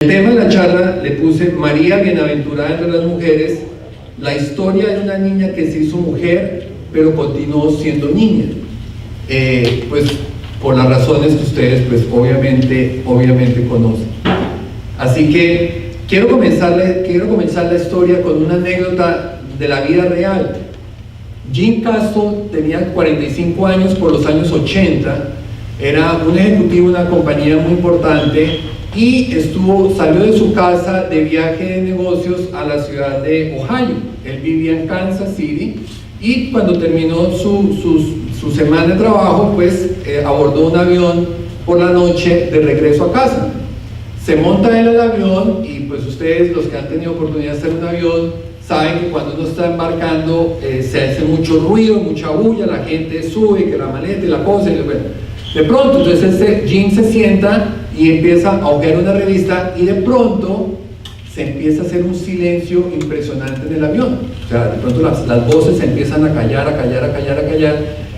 El tema de la charla le puse María bienaventurada entre las mujeres, la historia de una niña que se hizo mujer pero continuó siendo niña, pues por las razones que ustedes pues obviamente conocen. Así que quiero comenzar la historia con una anécdota de la vida real. Jim Castro tenía 45 años por los años 80, era un ejecutivo de una compañía muy importante y salió de su casa de viaje de negocios a la ciudad de Ohio. Él vivía en Kansas City y cuando terminó su semana de trabajo, pues abordó un avión por la noche de regreso a casa. Se monta él al avión y pues ustedes, los que han tenido oportunidad de estar en un avión, saben que cuando uno está embarcando se hace mucho ruido, mucha bulla, la gente sube, que la maleta y la cosa, y bueno, de pronto entonces Jim se sienta y empieza a hojear una revista y de pronto se empieza a hacer un silencio impresionante en el avión. O sea, de pronto las voces se empiezan a callar,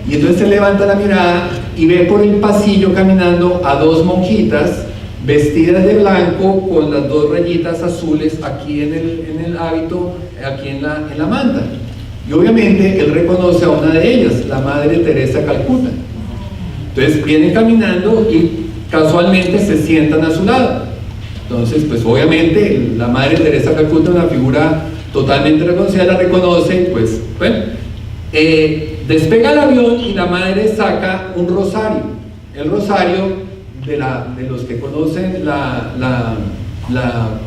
y entonces se levanta la mirada y ve por el pasillo caminando a dos monjitas vestidas de blanco con las dos rayitas azules aquí en el hábito, aquí en la manta. Y obviamente él reconoce a una de ellas, la Madre Teresa de Calcuta. Entonces vienen caminando y casualmente se sientan a su lado. Entonces pues obviamente la Madre Teresa de Calcuta, una figura totalmente reconocida, la reconoce. Pues bueno, despega el avión y la madre saca un rosario. El rosario, de los que conocen la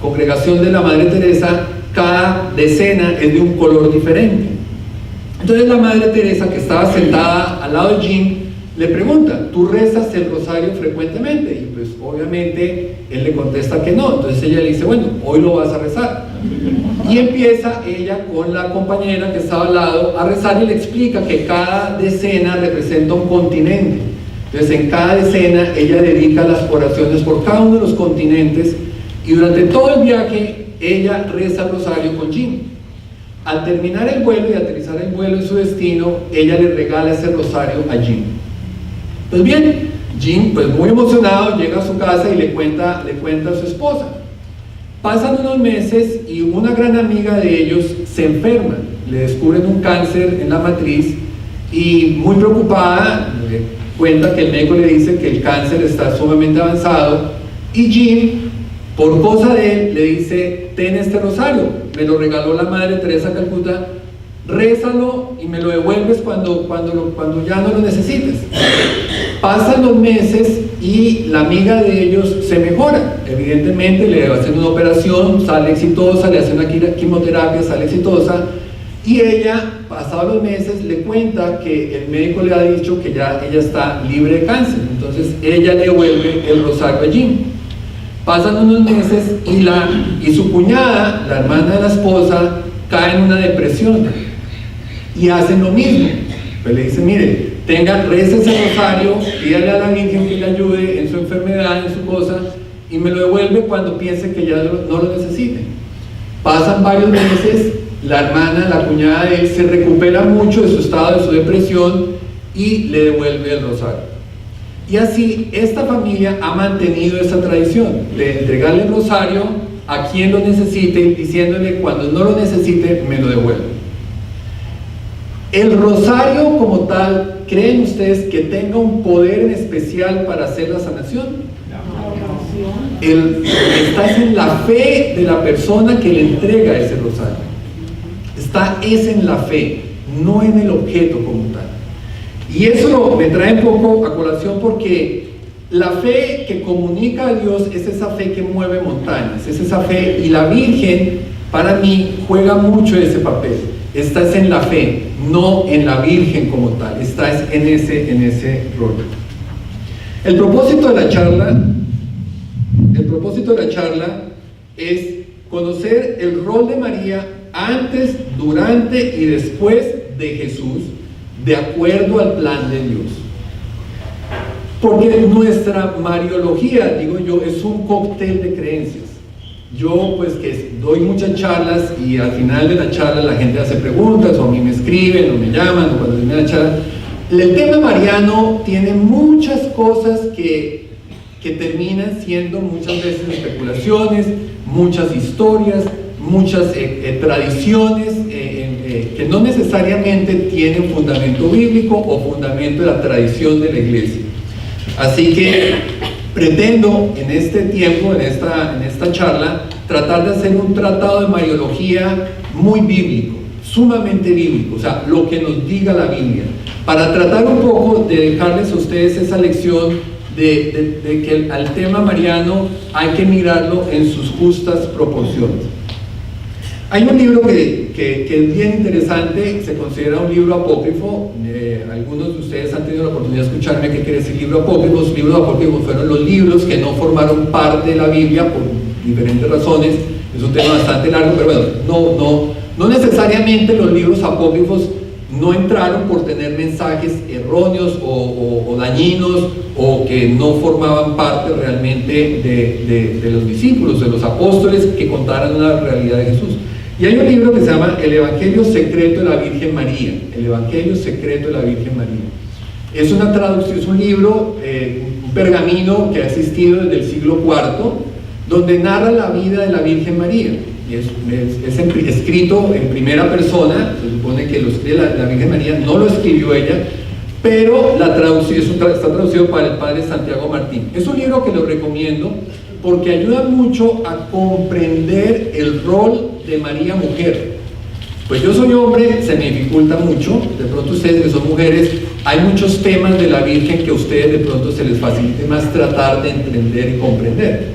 congregación de la Madre Teresa, cada decena es de un color diferente. Entonces la Madre Teresa, que estaba sentada al lado de Jim, le pregunta: ¿tú rezas el rosario frecuentemente? Y pues obviamente él le contesta que no. Entonces ella le dice: bueno, hoy lo vas a rezar. Y empieza ella con la compañera que estaba al lado a rezar y le explica que cada decena representa un continente. Entonces en cada decena ella dedica las oraciones por cada uno de los continentes y durante todo el viaje ella reza el rosario con Jim. Al terminar el vuelo y aterrizar el vuelo en su destino, ella le regala ese rosario a Jim. Pues bien, Jim, pues muy emocionado, llega a su casa y le cuenta a su esposa. Pasan unos meses y una gran amiga de ellos se enferma, le descubren un cáncer en la matriz y muy preocupada cuenta que el médico le dice que el cáncer está sumamente avanzado y Jim, por cosa de él, le dice: ten este rosario, me lo regaló la Madre Teresa de Calcuta, rézalo y me lo devuelves cuando ya no lo necesites. Pasan los meses y la amiga de ellos se mejora, evidentemente le hacen una operación, sale exitosa, le hacen una quimioterapia, sale exitosa, y ella, pasados los meses, le cuenta que el médico le ha dicho que ya ella está libre de cáncer. Entonces ella le devuelve el rosario a Jim. Pasan unos meses y su cuñada, la hermana de la esposa, cae en una depresión y hacen lo mismo. Pues le dicen: mire, reza ese rosario, pídale a la Virgen que le ayude en su enfermedad, en su cosa, y me lo devuelve cuando piense que ya no lo necesite. Pasan varios meses, la hermana, la cuñada de él, se recupera mucho de su estado, de su depresión, y le devuelve el rosario. Y así esta familia ha mantenido esa tradición de entregarle el rosario a quien lo necesite, diciéndole: cuando no lo necesite, me lo devuelve. El rosario como tal, ¿creen ustedes que tenga un poder en especial para hacer la sanación? Está en la fe de la persona que le entrega ese rosario. Está en la fe, no en el objeto como tal. Y eso me trae un poco a colación porque la fe que comunica a Dios es esa fe que mueve montañas, es esa fe, y la Virgen para mí juega mucho ese papel. Esta en la fe, no en la Virgen como tal, esta en ese rol. El propósito de la charla es conocer el rol de María antes, durante y después de Jesús, de acuerdo al plan de Dios. Porque nuestra mariología, digo yo, es un cóctel de creencias. Yo pues que doy muchas charlas y al final de la charla la gente hace preguntas o a mí me escriben o me llaman o cuando termina la charla. El tema mariano tiene muchas cosas que que terminan siendo muchas veces especulaciones, muchas historias, muchas tradiciones que no necesariamente tienen fundamento bíblico o fundamento de la tradición de la iglesia. Así que pretendo en este tiempo, en esta charla, tratar de hacer un tratado de mariología muy bíblico, sumamente bíblico, o sea, lo que nos diga la Biblia, para tratar un poco de dejarles a ustedes esa lección de que al tema mariano hay que mirarlo en sus justas proporciones. Hay un libro que es bien interesante, se considera un libro apócrifo. Algunos de ustedes han tenido la oportunidad de escucharme qué quiere decir libro apócrifo. Los libros apócrifos fueron los libros que no formaron parte de la Biblia por diferentes razones. Es un tema bastante largo, pero bueno, no necesariamente los libros apócrifos no entraron por tener mensajes erróneos o dañinos o que no formaban parte realmente de los discípulos, de los apóstoles que contaran una realidad de Jesús. Y hay un libro que se llama El Evangelio Secreto de la Virgen María. El Evangelio Secreto de la Virgen María. Es una traducción, es un libro, un pergamino que ha existido desde el siglo IV, donde narra la vida de la Virgen María. Y es escrito en primera persona, se supone que lo escribe la Virgen María, no lo escribió ella, pero la traducción está traducido para el padre Santiago Martín. Es un libro que lo recomiendo porque ayuda mucho a comprender el rol de María mujer. Pues yo soy hombre, se me dificulta mucho, de pronto ustedes que son mujeres, hay muchos temas de la Virgen que a ustedes de pronto se les facilite más tratar de entender y comprender.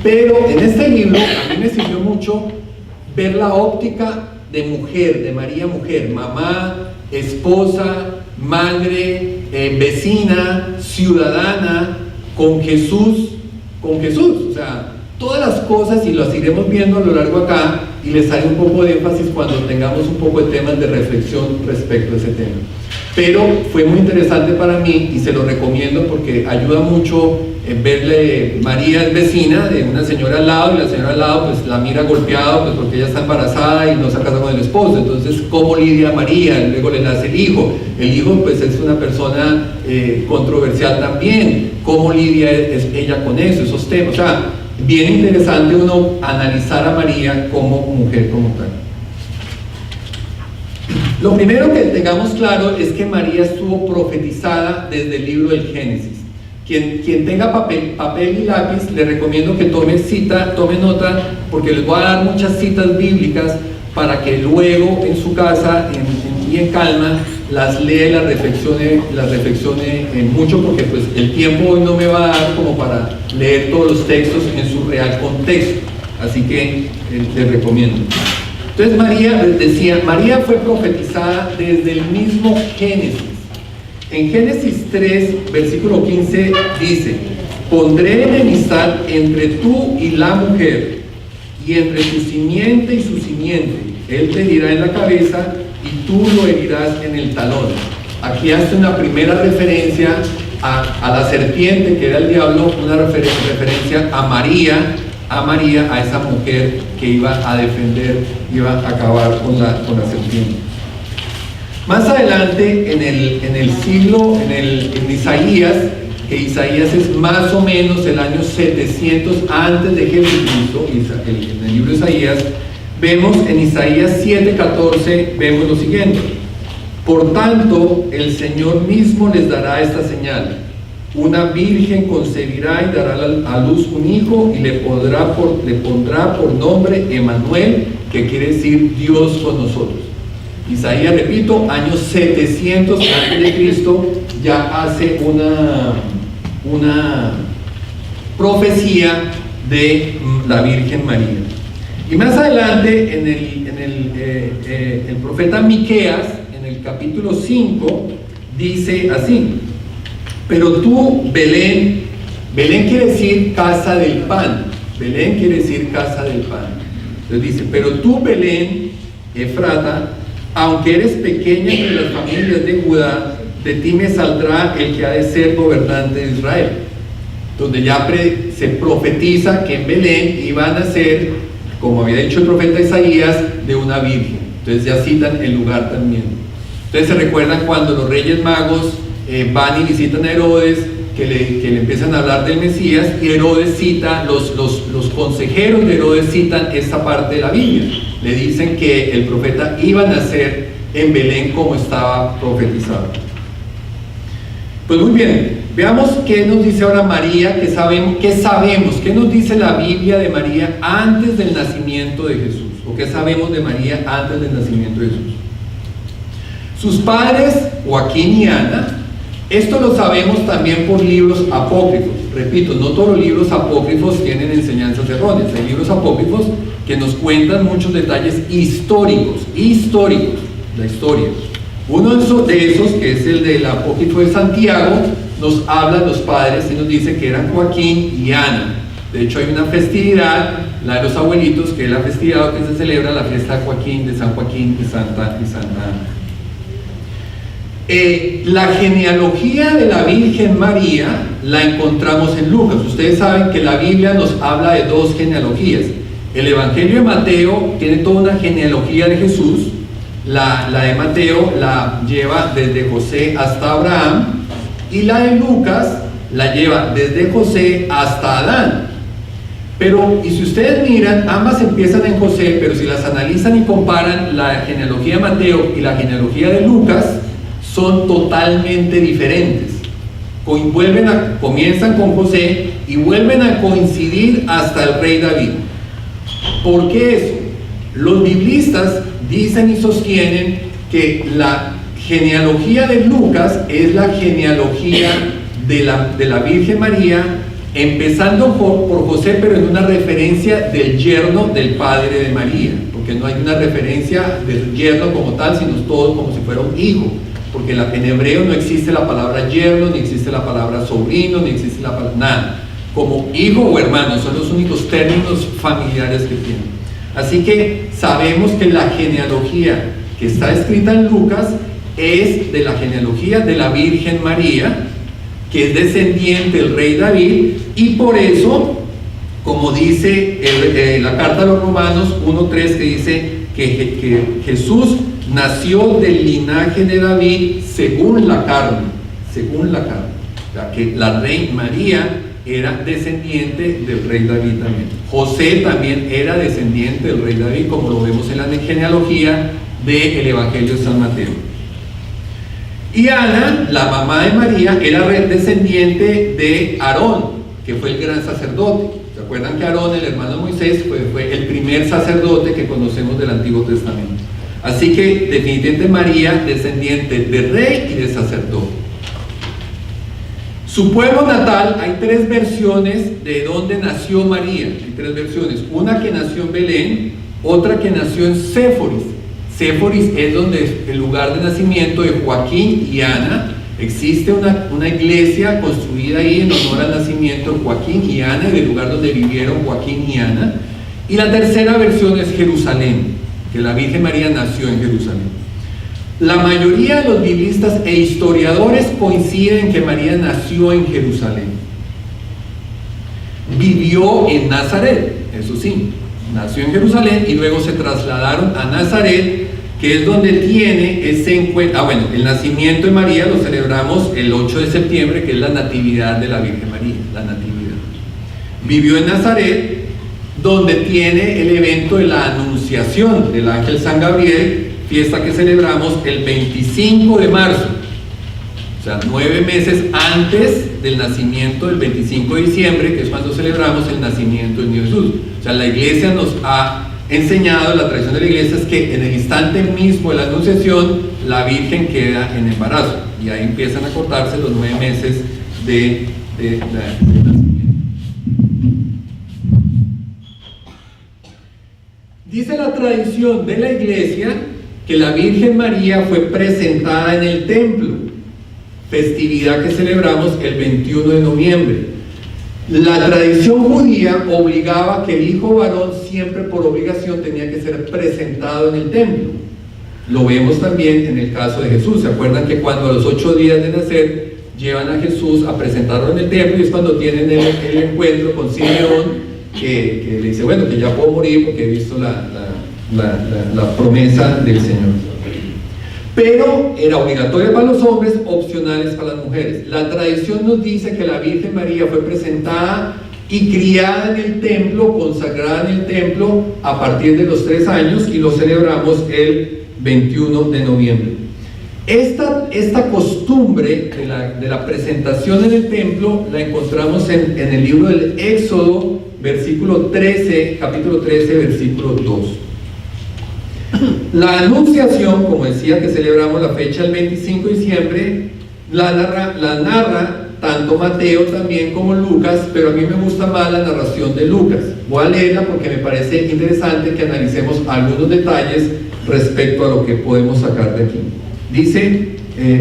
Pero en este libro a mí me sirvió mucho ver la óptica de mujer, de María mujer, mamá, esposa, madre, vecina, ciudadana, con Jesús, o sea, todas las cosas, y las iremos viendo a lo largo acá, y les haré un poco de énfasis cuando tengamos un poco de temas de reflexión respecto a ese tema. Pero fue muy interesante para mí y se lo recomiendo porque ayuda mucho en verle. María es vecina de una señora al lado, y la señora al lado pues la mira golpeada pues porque ella está embarazada y no se casa con el esposo. Entonces, ¿cómo lidia María? Luego le nace el hijo pues es una persona controversial también. ¿Cómo lidia ella con eso, esos temas? O sea, bien interesante uno analizar a María como mujer, como tal. Lo primero que tengamos claro es que María estuvo profetizada desde el libro del Génesis. Quien tenga papel y lápiz, le recomiendo que tome nota, porque les voy a dar muchas citas bíblicas para que luego en su casa, en calma, las lea y las reflexione mucho, porque pues el tiempo hoy no me va a dar como para leer todos los textos en su real contexto. Así que les recomiendo. Entonces María fue profetizada desde el mismo Génesis. En Génesis 3, versículo 15 dice: pondré enemistad entre tú y la mujer, y entre tu simiente y su simiente. Él te herirá en la cabeza y tú lo herirás en el talón. Aquí hace una primera referencia a la serpiente, que era el diablo, una referencia a María, a esa mujer que iba a defender, iba a acabar con la serpiente. Más adelante en Isaías, que Isaías es más o menos el año 700 antes de Jesucristo, en el libro de Isaías, vemos en Isaías 7:14, vemos lo siguiente: por tanto, el Señor mismo les dará esta señal: una virgen concebirá y dará a luz un hijo, y le pondrá por nombre Emmanuel, que quiere decir Dios con nosotros. Isaías, repito, año 700 antes de Cristo, ya hace una profecía de la Virgen María. Y más adelante el profeta Miqueas, en el capítulo 5, dice así: pero tú, Belén quiere decir casa del pan. Belén quiere decir casa del pan. Entonces dice: pero tú, Belén, Efrata, aunque eres pequeña entre las familias de Judá, de ti me saldrá el que ha de ser gobernante de Israel. Donde ya se profetiza que en Belén iban a nacer, como había dicho el profeta Isaías, de una virgen. Entonces ya citan el lugar también. Entonces se recuerdan cuando los reyes magos van y visitan a Herodes, que le empiezan a hablar del Mesías, y Herodes cita, los consejeros de Herodes citan esta parte de la Biblia. Le dicen que el profeta iba a nacer en Belén como estaba profetizado. Pues muy bien, veamos qué nos dice ahora María, qué sabemos, qué nos dice la Biblia de María antes del nacimiento de Jesús, o qué sabemos de María antes del nacimiento de Jesús. Sus padres, Joaquín y Ana, esto lo sabemos también por libros apócrifos. Repito, no todos los libros apócrifos tienen enseñanzas erróneas. Hay libros apócrifos que nos cuentan muchos detalles históricos, la historia. Uno de esos, que es el del apócrifo de Santiago, nos habla de los padres y nos dice que eran Joaquín y Ana. De hecho, hay una festividad, la de los abuelitos, que es la festividad que se celebra, la fiesta de Joaquín, de San Joaquín y Santa Ana. La genealogía de la Virgen María la encontramos en Lucas. Ustedes saben que la Biblia nos habla de dos genealogías. El Evangelio de Mateo tiene toda una genealogía de Jesús. La de Mateo la lleva desde José hasta Abraham, y la de Lucas la lleva desde José hasta Adán. Pero, y si ustedes miran, ambas empiezan en José, pero si las analizan y comparan, la genealogía de Mateo y la genealogía de Lucas son totalmente diferentes. Comienzan con José y vuelven a coincidir hasta el rey David. ¿Por qué eso? Los biblistas dicen y sostienen que la genealogía de Lucas es la genealogía de la Virgen María, empezando por José, pero en una referencia del yerno del padre de María, porque no hay una referencia del yerno como tal, sino todo como si fuera un hijo, porque en hebreo no existe la palabra yerno, ni existe la palabra sobrino, ni existe la palabra nada. Como hijo o hermano son los únicos términos familiares que tienen. Así que sabemos que la genealogía que está escrita en Lucas es de la genealogía de la Virgen María, que es descendiente del rey David, y por eso, como dice la carta a los Romanos 1:3, que dice que Jesús nació del linaje de David según la carne, o sea, que la reina María era descendiente del rey David también. José también era descendiente del rey David, como lo vemos en la genealogía del Evangelio de San Mateo. Y Ana, la mamá de María, era descendiente de Aarón, que fue el gran sacerdote. ¿Se acuerdan que Aarón, el hermano de Moisés, fue el primer sacerdote que conocemos del Antiguo Testamento? Así que definitivamente María, descendiente de rey y de sacerdote. Su pueblo natal, hay tres versiones de dónde nació María. Hay tres versiones. Una que nació en Belén, otra que nació en Séforis. Séforis es el lugar de nacimiento de Joaquín y Ana. Existe una iglesia construida ahí en honor al nacimiento de Joaquín y Ana, del lugar donde vivieron Joaquín y Ana. Y la tercera versión es Jerusalén, que la Virgen María nació en Jerusalén. La mayoría de los biblistas e historiadores coinciden que María nació en Jerusalén. Vivió en Nazaret, eso sí, nació en Jerusalén y luego se trasladaron a Nazaret, que es donde tiene ese encuentro. Bueno, el nacimiento de María lo celebramos el 8 de septiembre, que es la natividad de la Virgen María, la natividad. Vivió en Nazaret, donde tiene el evento de la anunciación del ángel San Gabriel, fiesta que celebramos el 25 de marzo, o sea, 9 meses antes del nacimiento del 25 de diciembre, que es cuando celebramos el nacimiento del niño Jesús. O sea, la iglesia nos ha enseñado, la tradición de la iglesia es que en el instante mismo de la anunciación, la Virgen queda en embarazo, y ahí empiezan a cortarse los 9 meses de nacimiento. Dice la tradición de la iglesia que la Virgen María fue presentada en el templo, festividad que celebramos el 21 de noviembre. La tradición judía obligaba que el hijo varón siempre por obligación tenía que ser presentado en el templo. Lo vemos también en el caso de Jesús. ¿Se acuerdan que cuando a los 8 días de nacer llevan a Jesús a presentarlo en el templo, y es cuando tienen el encuentro con Simeón, que le dice, bueno, que ya puedo morir porque he visto la promesa del Señor? pero era obligatoria para los hombres, opcionales para las mujeres. La tradición nos dice que la Virgen María fue presentada y criada en el templo, consagrada en el templo a partir de los 3 años, y lo celebramos el 21 de noviembre. Esta costumbre de la presentación en el templo la encontramos en el libro del Éxodo, capítulo 13, versículo 2. La Anunciación, como decía, que celebramos la fecha el 25 de diciembre, la narra tanto Mateo también como Lucas, pero a mí me gusta más la narración de Lucas. Voy a leerla porque me parece interesante que analicemos algunos detalles respecto a lo que podemos sacar de aquí. Dice,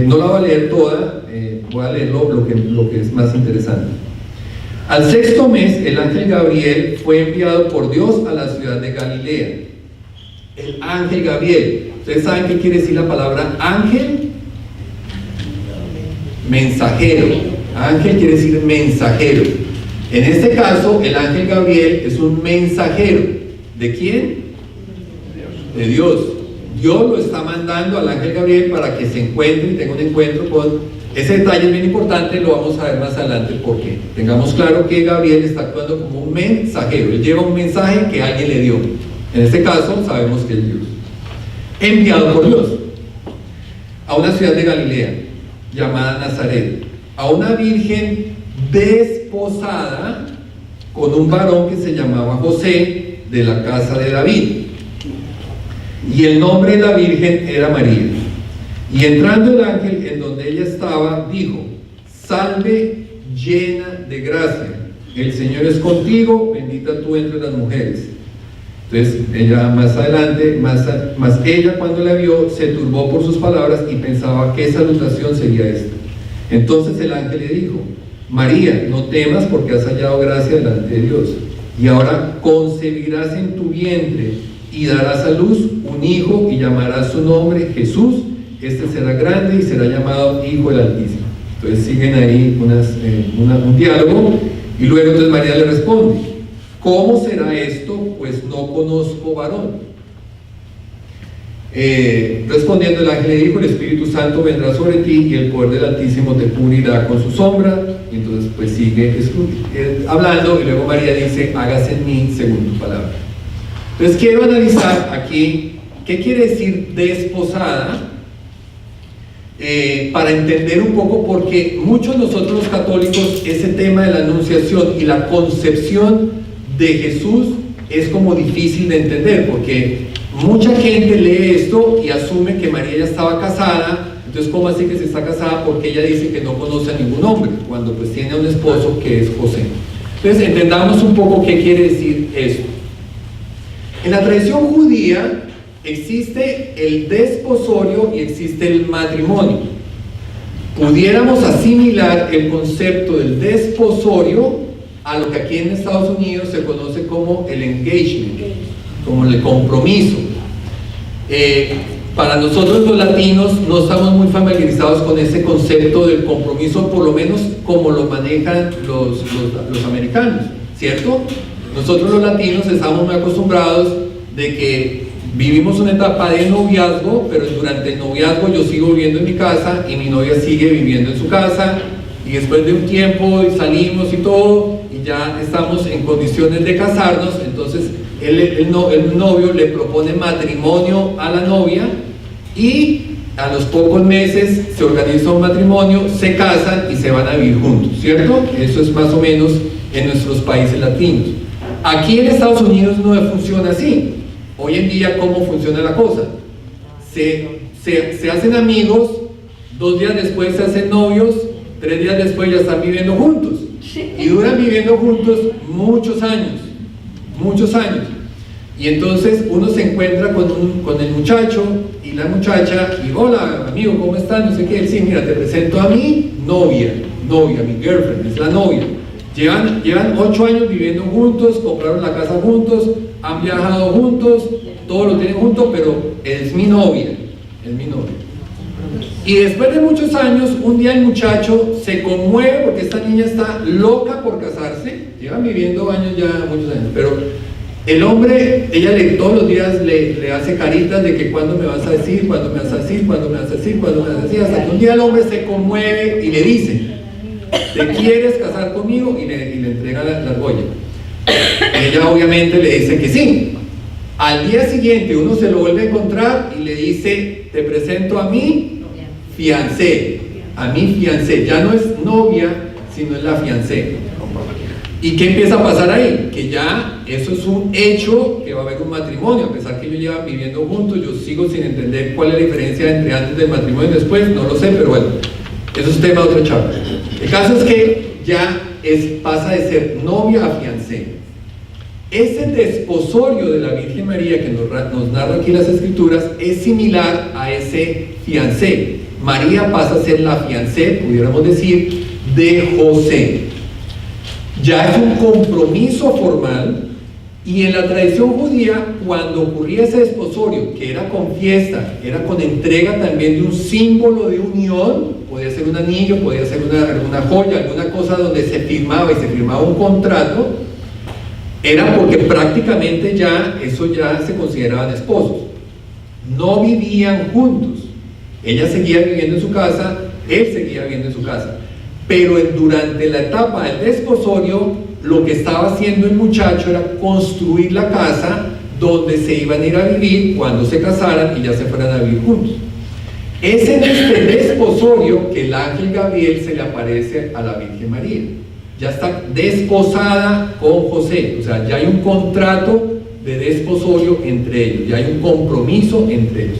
no la voy a leer toda, voy a leer lo que es más interesante. Al 6º mes, el ángel Gabriel fue enviado por Dios a la ciudad de Galilea. El ángel Gabriel, ¿ustedes saben qué quiere decir la palabra ángel? Mensajero. Ángel quiere decir mensajero. En este caso, el ángel Gabriel es un mensajero. ¿De quién? De Dios. Dios lo está mandando al ángel Gabriel para que se encuentre y tenga un encuentro con... Ese detalle es bien importante, lo vamos a ver más adelante porque tengamos claro que Gabriel está actuando como un mensajero. Él lleva un mensaje que alguien le dio. En este caso sabemos que es Dios. Enviado por Dios a una ciudad de Galilea llamada Nazaret, a una virgen desposada con un varón que se llamaba José, de la casa de David, y el nombre de la virgen era María. Y entrando el ángel en donde ella estaba, dijo: salve llena de gracia, el Señor es contigo, bendita tú entre las mujeres. Entonces ella más adelante, más ella cuando la vio se turbó por sus palabras y pensaba qué salutación sería esta. Entonces el ángel le dijo: María, no temas porque has hallado gracia delante de Dios, y ahora concebirás en tu vientre y darás a luz un hijo y llamarás su nombre Jesús. Este será grande y será llamado Hijo del Altísimo. Entonces siguen ahí un diálogo, y luego entonces María le responde: ¿cómo será esto? Pues no conozco varón. Respondiendo el ángel le dijo: el Espíritu Santo vendrá sobre ti y el poder del Altísimo te cubrirá con su sombra. Y entonces pues sigue hablando, y luego María dice: hágase en mí según tu palabra. Entonces quiero analizar aquí qué quiere decir desposada, para entender un poco, porque muchos de nosotros los católicos ese tema de la anunciación y la concepción de Jesús es como difícil de entender, porque mucha gente lee esto y asume que María ya estaba casada. Entonces, ¿cómo así que se está casada? Porque ella dice que no conoce a ningún hombre, cuando pues tiene un esposo que es José. Entonces, entendamos un poco qué quiere decir esto. En la tradición judía existe el desposorio y existe el matrimonio. Pudiéramos asimilar el concepto del desposorio a lo que aquí en Estados Unidos se conoce como el engagement, como el compromiso. Para nosotros los latinos no estamos muy familiarizados con ese concepto del compromiso, por lo menos como lo manejan los americanos, ¿cierto? Nosotros los latinos estamos muy acostumbrados de que vivimos una etapa de noviazgo, pero durante el noviazgo yo sigo viviendo en mi casa y mi novia sigue viviendo en su casa, y después de un tiempo salimos y todo, y ya estamos en condiciones de casarnos. Entonces el novio le propone matrimonio a la novia, y a los pocos meses se organiza un matrimonio, se casan y se van a vivir juntos, ¿cierto? Eso es más o menos en nuestros países latinos. Aquí en Estados Unidos no funciona así. Hoy en día, ¿cómo funciona la cosa? Se hacen amigos, 2 días después se hacen novios, 3 días después ya están viviendo juntos, y duran viviendo juntos muchos años, y entonces uno se encuentra con el muchacho y la muchacha, y hola amigo, ¿cómo estás? No sé qué. Sí, mira, te presento a mi novia, mi girlfriend, es la novia. Llevan 8 años viviendo juntos, compraron la casa juntos, han viajado juntos, todo lo tienen juntos, pero es mi novia. Y después de muchos años, un día el muchacho se conmueve porque esta niña está loca por casarse. Llevan viviendo años ya, muchos años, pero El hombre, todos los días le hace caritas de que cuándo me vas a decir, cuándo me vas a decir, cuándo me vas a decir, cuándo me vas a decir, hasta que un día el hombre se conmueve y le dice: ¿te quieres casar conmigo? Y le entrega la argolla. Ella obviamente le dice que sí. Al día siguiente uno se lo vuelve a encontrar y le dice: te presento a mi fiancé, ya no es novia, sino es la fiancé. ¿Y qué empieza a pasar ahí? Que ya eso es un hecho, que va a haber un matrimonio, a pesar que ellos llevan viviendo juntos. Yo sigo sin entender cuál es la diferencia entre antes del matrimonio y después, no lo sé, pero bueno, eso es tema de otro charla. El caso es que ya pasa de ser novia a fiancé. Ese desposorio de la Virgen María que nos narra aquí las Escrituras es similar a ese fiancé. María pasa a ser la fiancé, pudiéramos decir, de José. Ya es un compromiso formal, y en la tradición judía, cuando ocurría ese desposorio, que era con fiesta, era con entrega también de un símbolo de unión, podía ser un anillo, podía ser alguna joya, alguna cosa donde se firmaba un contrato, era porque prácticamente eso ya se consideraban esposos. No vivían juntos. Ella seguía viviendo en su casa, él seguía viviendo en su casa. Pero durante la etapa del desposorio, lo que estaba haciendo el muchacho era construir la casa donde se iban a ir a vivir cuando se casaran y ya se fueran a vivir juntos. Es en este desposorio que el ángel Gabriel se le aparece a la Virgen María. Ya está desposada con José, o sea, ya hay un contrato de desposorio entre ellos, ya hay un compromiso entre ellos.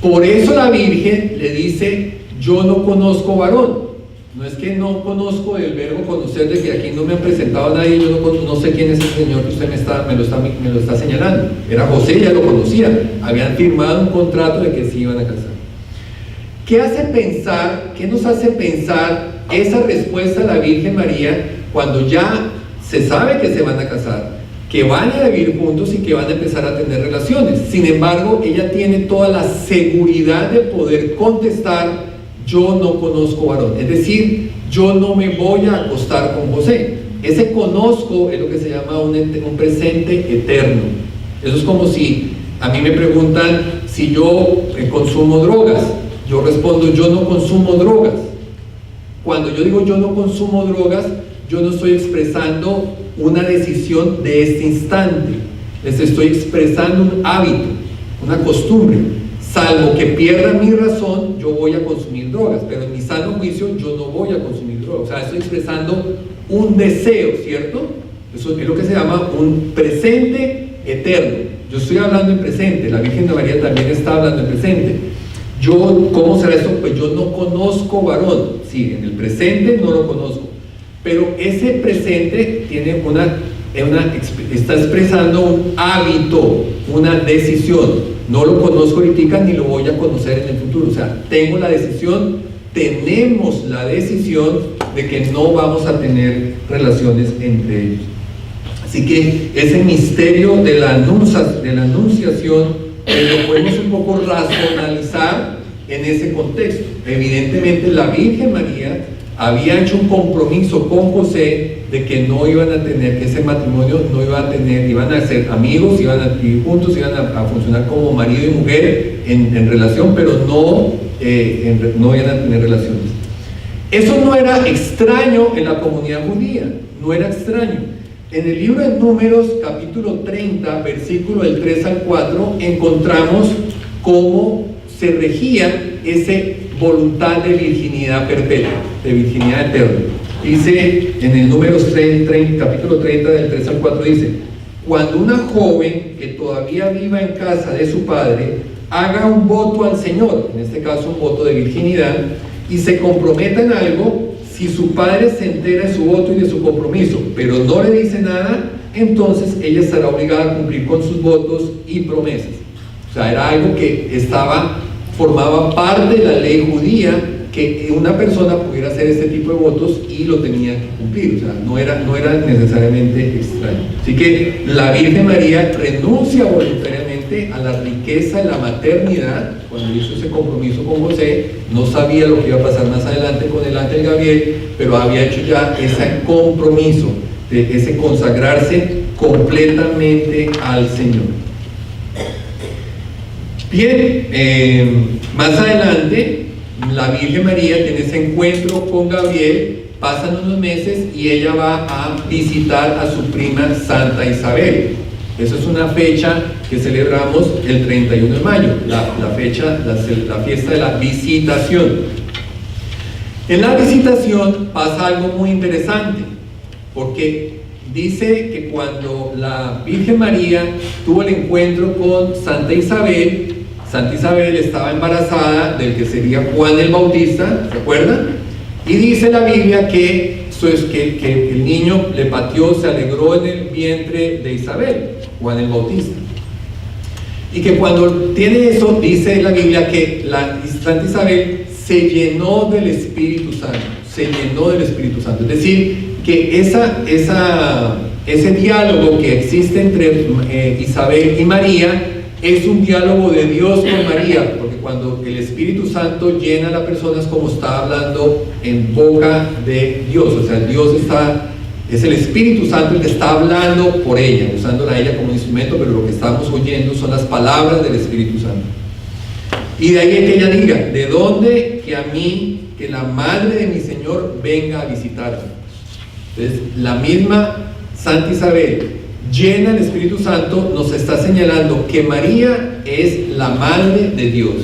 Por eso la Virgen le dice: yo no conozco varón. No es que no conozco el verbo conocer, de que aquí no me han presentado a nadie, yo no sé quién es el señor que usted me lo está señalando. Era José, ya lo conocía, habían firmado un contrato de que se iban a casar. ¿Qué nos hace pensar esa respuesta a la Virgen María cuando ya se sabe que se van a casar, que van a vivir juntos y que van a empezar a tener relaciones? Sin embargo, ella tiene toda la seguridad de poder contestar: yo no conozco varón, es decir, yo no me voy a acostar con José. Ese conozco es lo que se llama un presente eterno. Eso es como si a mí me preguntan si yo consumo drogas. Yo respondo: yo no consumo drogas. Cuando yo digo yo no consumo drogas, yo no estoy expresando una decisión de este instante, les estoy expresando un hábito, una costumbre. Salvo que pierda mi razón, yo voy a consumir drogas, pero en mi sano juicio yo no voy a consumir drogas. O sea, estoy expresando un deseo, ¿cierto? Eso es lo que se llama un presente eterno. Yo estoy hablando en presente, la Virgen de María también está hablando en presente. ¿Cómo será esto? Pues yo no conozco varón. Sí, en el presente no lo conozco, pero ese presente tiene está expresando un hábito, una decisión. No lo conozco ahorita ni lo voy a conocer en el futuro. O sea, tenemos la decisión de que no vamos a tener relaciones entre ellos. Así que ese misterio de la anunciación lo podemos un poco racionalizar en ese contexto. Evidentemente la Virgen María había hecho un compromiso con José de que no iban a tener, que ese matrimonio no iba a tener, iban a ser amigos, iban a vivir juntos, iban a funcionar como marido y mujer en relación, pero no iban a tener relaciones. Eso no era extraño en la comunidad judía, no era extraño. En el libro de Números, capítulo 30, versículo del 3 al 4, encontramos cómo se regía esa voluntad de virginidad perpetua, de virginidad eterna. Dice en el Números capítulo 30, del 3 al 4, dice: cuando una joven que todavía viva en casa de su padre haga un voto al Señor, en este caso un voto de virginidad, y se comprometa en algo, si su padre se entera de su voto y de su compromiso, pero no le dice nada, entonces ella estará obligada a cumplir con sus votos y promesas. O sea, era algo que formaba parte de la ley judía, que una persona pudiera hacer este tipo de votos y lo tenía que cumplir. O sea, no era necesariamente extraño. Así que la Virgen María renuncia voluntariamente a la riqueza de la maternidad. Cuando hizo ese compromiso con José, no sabía lo que iba a pasar más adelante con el ángel Gabriel, pero había hecho ya ese compromiso, de ese consagrarse completamente al Señor. Bien, más adelante la Virgen María tiene ese encuentro con Gabriel, pasan unos meses y ella va a visitar a su prima Santa Isabel. Eso es una fecha que celebramos el 31 de mayo, la fiesta de la visitación. En la visitación pasa algo muy interesante, porque dice que cuando la Virgen María tuvo el encuentro con Santa Isabel estaba embarazada del que sería Juan el Bautista, ¿se acuerdan? Y dice la Biblia que el niño le pateó, se alegró en el vientre de Isabel, Juan el Bautista. Y que cuando tiene eso, dice la Biblia que Santa Isabel se llenó del Espíritu Santo, es decir, que ese diálogo que existe entre Isabel y María es un diálogo de Dios con María, porque cuando el Espíritu Santo llena a la persona es como está hablando en boca de Dios, o sea, es el Espíritu Santo el que está hablando por ella, usándola a ella como instrumento, pero lo que estamos oyendo son las palabras del Espíritu Santo. Y de ahí que ella diga, ¿de dónde que a mí, que la madre de mi Señor venga a visitarme? Entonces, la misma Santa Isabel, llena del Espíritu Santo, nos está señalando que María es la madre de Dios,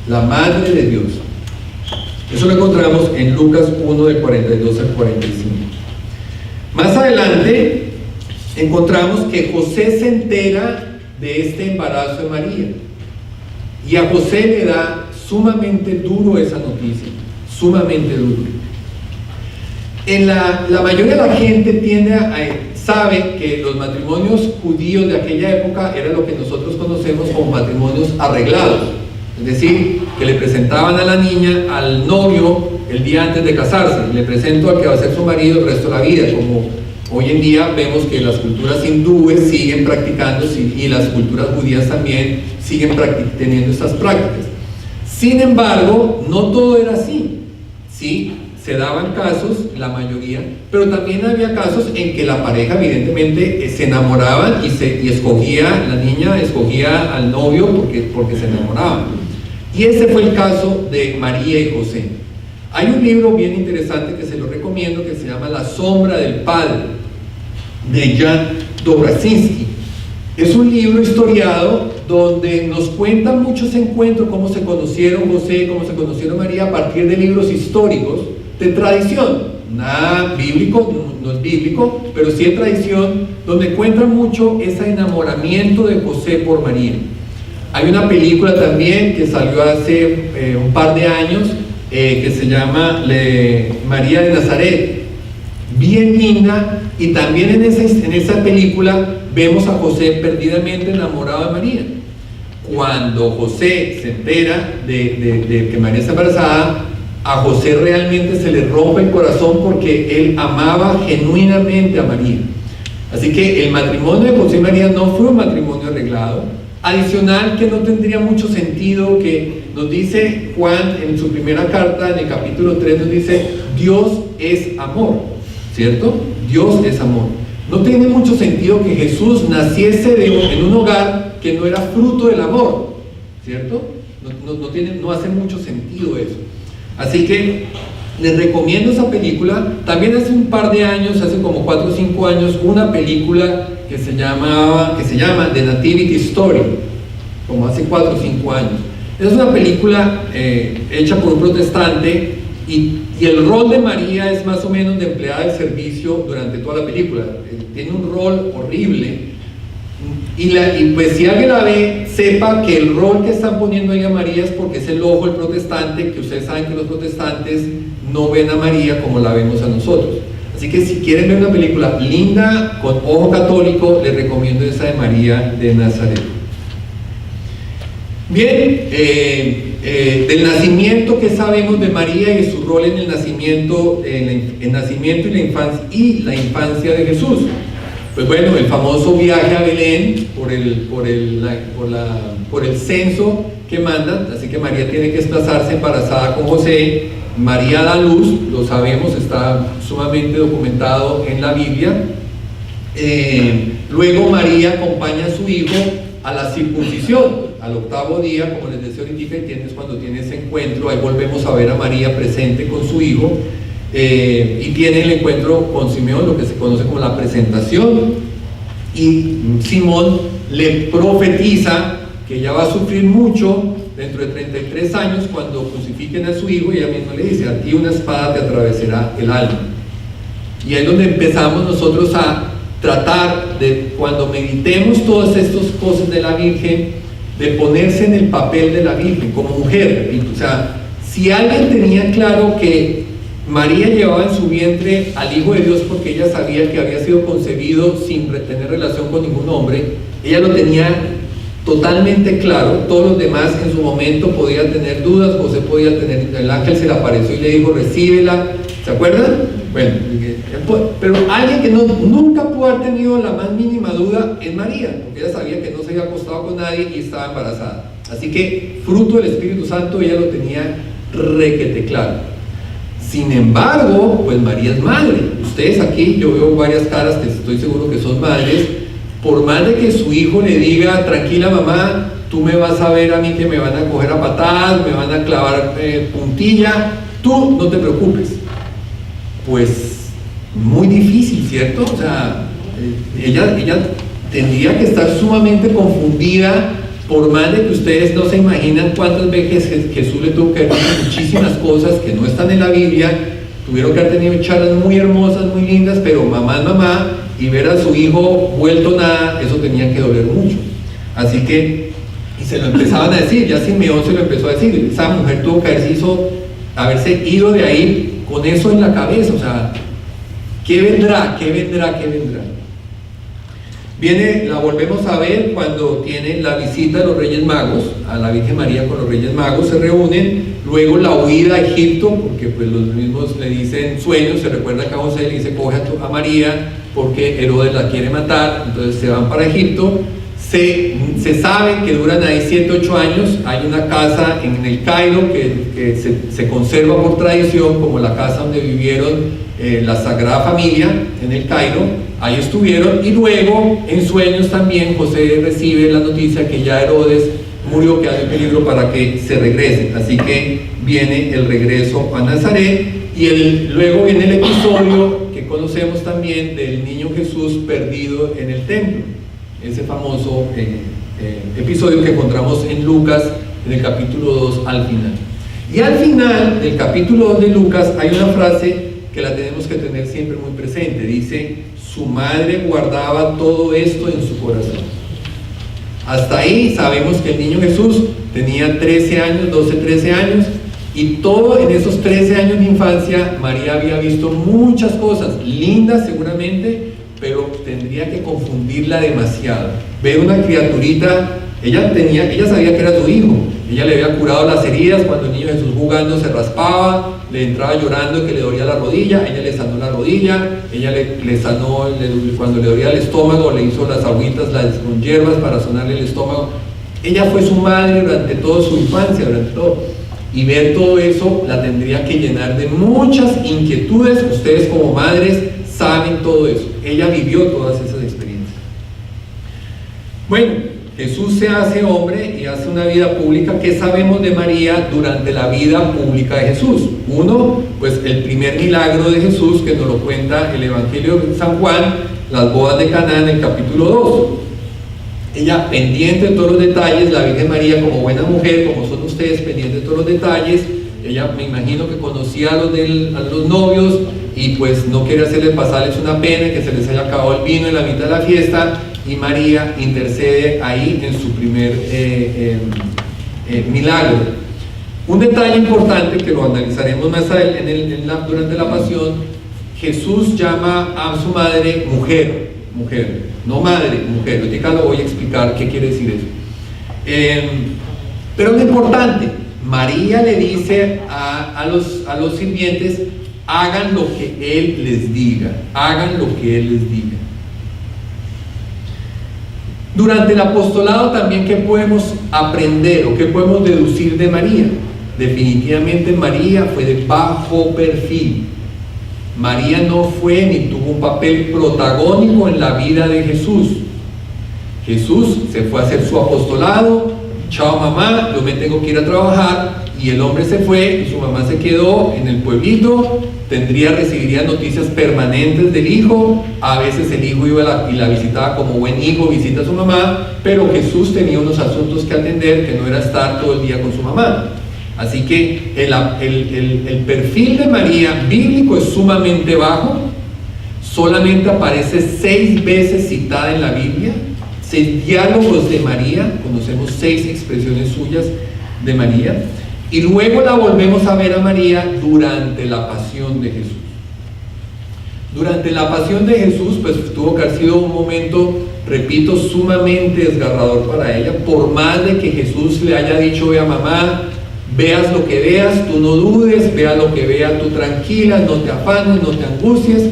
la madre de Dios. Eso lo encontramos en Lucas 1, del 42 al 45. Más adelante, encontramos que José se entera de este embarazo de María. Y a José le da sumamente duro esa noticia, sumamente duro. La mayoría de la gente sabe que los matrimonios judíos de aquella época eran lo que nosotros conocemos como matrimonios arreglados. Es decir, que le presentaban a la niña al novio el día antes de casarse. Le presento al que va a ser su marido el resto de la vida, como hoy en día vemos que las culturas hindúes siguen practicando y las culturas judías también siguen teniendo estas prácticas. Sin embargo, no todo era así. Sí, se daban casos, la mayoría, pero también había casos en que la pareja evidentemente se enamoraban la niña escogía al novio porque se enamoraban. Y ese fue el caso de María y José. Hay un libro bien interesante que se lo recomiendo que se llama La sombra del padre, de Jan Dobraczynski. Es un libro historiado donde nos cuenta muchos encuentros, cómo se conocieron José, cómo se conocieron María, a partir de libros históricos de tradición, nada bíblico, no es bíblico, pero sí de tradición, donde cuenta mucho ese enamoramiento de José por María. Hay una película también que salió hace un par de años que se llama María de Nazaret, bien linda, y también en esa película vemos a José perdidamente enamorado de María. Cuando José se entera de que María está embarazada, a José realmente se le rompe el corazón porque él amaba genuinamente a María. Así que el matrimonio de José y María no fue un matrimonio arreglado. Adicional, que no tendría mucho sentido, que nos dice Juan en su primera carta, en el capítulo 3, nos dice, Dios es amor, ¿cierto? Dios es amor. No tiene mucho sentido que Jesús naciese en un hogar que no era fruto del amor, ¿cierto? No hace mucho sentido eso. Así que les recomiendo esa película. También hace un par de años, hace como 4 o 5 años, una película que se llama The Nativity Story, como hace 4 o 5 años. Es una película hecha por un protestante y el rol de María es más o menos de empleada de servicio durante toda la película. Tiene un rol horrible y pues si alguien la ve, sepa que el rol que están poniendo ahí a María es porque es el ojo del protestante, que ustedes saben que los protestantes no ven a María como la vemos a nosotros. Así que si quieren ver una película linda, con ojo católico, les recomiendo esa de María de Nazaret. Bien, del nacimiento, ¿qué sabemos de María y su rol en el nacimiento, y la infancia de Jesús? Pues bueno, el famoso viaje a Belén por el censo que mandan, así que María tiene que desplazarse embarazada con José. María da luz, lo sabemos, está sumamente documentado en la Biblia. Luego María acompaña a su hijo a la circuncisión, al 8º día, como les decía ahorita, y tienes cuando tiene ese encuentro, ahí volvemos a ver a María presente con su hijo, y tiene el encuentro con Simeón, lo que se conoce como la presentación, y Simón le profetiza que ella va a sufrir mucho dentro de 33 años cuando crucifiquen a su hijo, y ella misma le dice: a ti una espada te atravesará el alma. Y ahí es donde empezamos nosotros a tratar de, cuando meditemos todas estas cosas de la Virgen, de ponerse en el papel de la Virgen como mujer, repito. O sea, si alguien tenía claro que María llevaba en su vientre al Hijo de Dios porque ella sabía que había sido concebido sin tener relación con ningún hombre, ella lo tenía totalmente claro. Todos los demás en su momento podían tener dudas. José podía tener, el ángel se le apareció y le dijo: recíbela, ¿se acuerdan? Bueno, pero alguien que nunca pudo haber tenido la más mínima duda es María, porque ella sabía que no se había acostado con nadie y estaba embarazada. Así que fruto del Espíritu Santo ella lo tenía requete claro. Sin embargo, pues María es madre. Ustedes aquí, yo veo varias caras que estoy seguro que son madres. Por más de que su hijo le diga: tranquila mamá, tú me vas a ver a mí que me van a coger a patadas, me van a clavar puntilla, tú no te preocupes. Pues muy difícil, ¿cierto? O sea, ella tendría que estar sumamente confundida, por más de que ustedes no se imaginan cuántas veces Jesús le tuvo que decir muchísimas cosas que no están en la Biblia. Tuvieron que haber tenido charlas muy hermosas, muy lindas, pero mamá es mamá, y ver a su hijo vuelto nada, eso tenía que doler mucho. Así que, y se lo empezaban a decir, ya Simeón se lo empezó a decir, esa mujer tuvo que haberse ido de ahí con eso en la cabeza. O sea, ¿qué vendrá? ¿Qué vendrá? ¿Qué vendrá? La volvemos a ver cuando tienen la visita de los Reyes Magos, a la Virgen María con los Reyes Magos, se reúnen, luego la huida a Egipto, porque pues los mismos le dicen sueños. Se recuerda que a José le dice: coge a María, porque Herodes la quiere matar. Entonces se van para Egipto. Se sabe que duran ahí 7, 8 años. Hay una casa en el Cairo que se conserva por tradición como la casa donde vivieron la Sagrada Familia en el Cairo. Ahí estuvieron, y luego en sueños también José recibe la noticia que ya Herodes murió, que hay peligro para que se regrese. Así que viene el regreso a Nazaret, y luego viene el episodio que conocemos también del niño Jesús perdido en el templo, ese famoso episodio que encontramos en Lucas en el capítulo 2 al final. Y al final del capítulo 2 de Lucas hay una frase que la tenemos que tener siempre muy presente. Dice: su madre guardaba todo esto en su corazón. Hasta ahí sabemos que el niño Jesús tenía 13 años, 12, 13 años, y todo en esos 13 años de infancia María había visto muchas cosas lindas seguramente, pero tendría que confundirla demasiado. Ver una criaturita, ella sabía que era su hijo, ella le había curado las heridas cuando el niño Jesús jugando se raspaba, le entraba llorando que le dolía la rodilla, ella le sanó la rodilla, ella le sanó cuando le dolía el estómago, le hizo las agüitas con hierbas para sanarle el estómago. Ella fue su madre durante toda su infancia, durante todo. Y ver todo eso la tendría que llenar de muchas inquietudes. Ustedes como madres saben todo eso. Ella vivió todas esas experiencias. Bueno, Jesús se hace hombre y hace una vida pública. ¿Qué sabemos de María durante la vida pública de Jesús? Uno, pues el primer milagro de Jesús, que nos lo cuenta el Evangelio de San Juan, las bodas de Caná en el capítulo 2. Ella pendiente de todos los detalles, la Virgen María como buena mujer, como son ustedes, pendiente de todos los detalles. Ella, me imagino que conocía a los novios y pues no quería hacerles pasarles una pena, que se les haya acabado el vino en la mitad de la fiesta, y María intercede ahí en su primer milagro. Un detalle importante que lo analizaremos más adelante durante la pasión: Jesús llama a su madre mujer, no madre, mujer. Ahorita lo voy a explicar qué quiere decir eso. Pero lo importante, María le dice a los sirvientes: hagan lo que Él les diga, hagan lo que Él les diga. Durante el apostolado también, ¿qué podemos aprender o qué podemos deducir de María? Definitivamente María fue de bajo perfil. María no fue ni tuvo un papel protagónico en la vida de Jesús. Jesús se fue a hacer su apostolado, chao mamá, yo me tengo que ir a trabajar, y el hombre se fue y su mamá se quedó en el pueblito, recibiría noticias permanentes del hijo, a veces el hijo iba y la visitaba como buen hijo, visita a su mamá, pero Jesús tenía unos asuntos que atender que no era estar todo el día con su mamá. Así que el perfil de María bíblico es sumamente bajo, solamente aparece 6 veces citada en la Biblia, 6 diálogos de María, conocemos 6 expresiones suyas de María, y luego la volvemos a ver a María durante la pasión de Jesús. Durante la pasión de Jesús, pues tuvo que haber sido un momento, repito, sumamente desgarrador para ella, por más de que Jesús le haya dicho: vea mamá, veas lo que veas, tú no dudes, vea lo que veas, tú tranquila, no te afanes, no te angusties.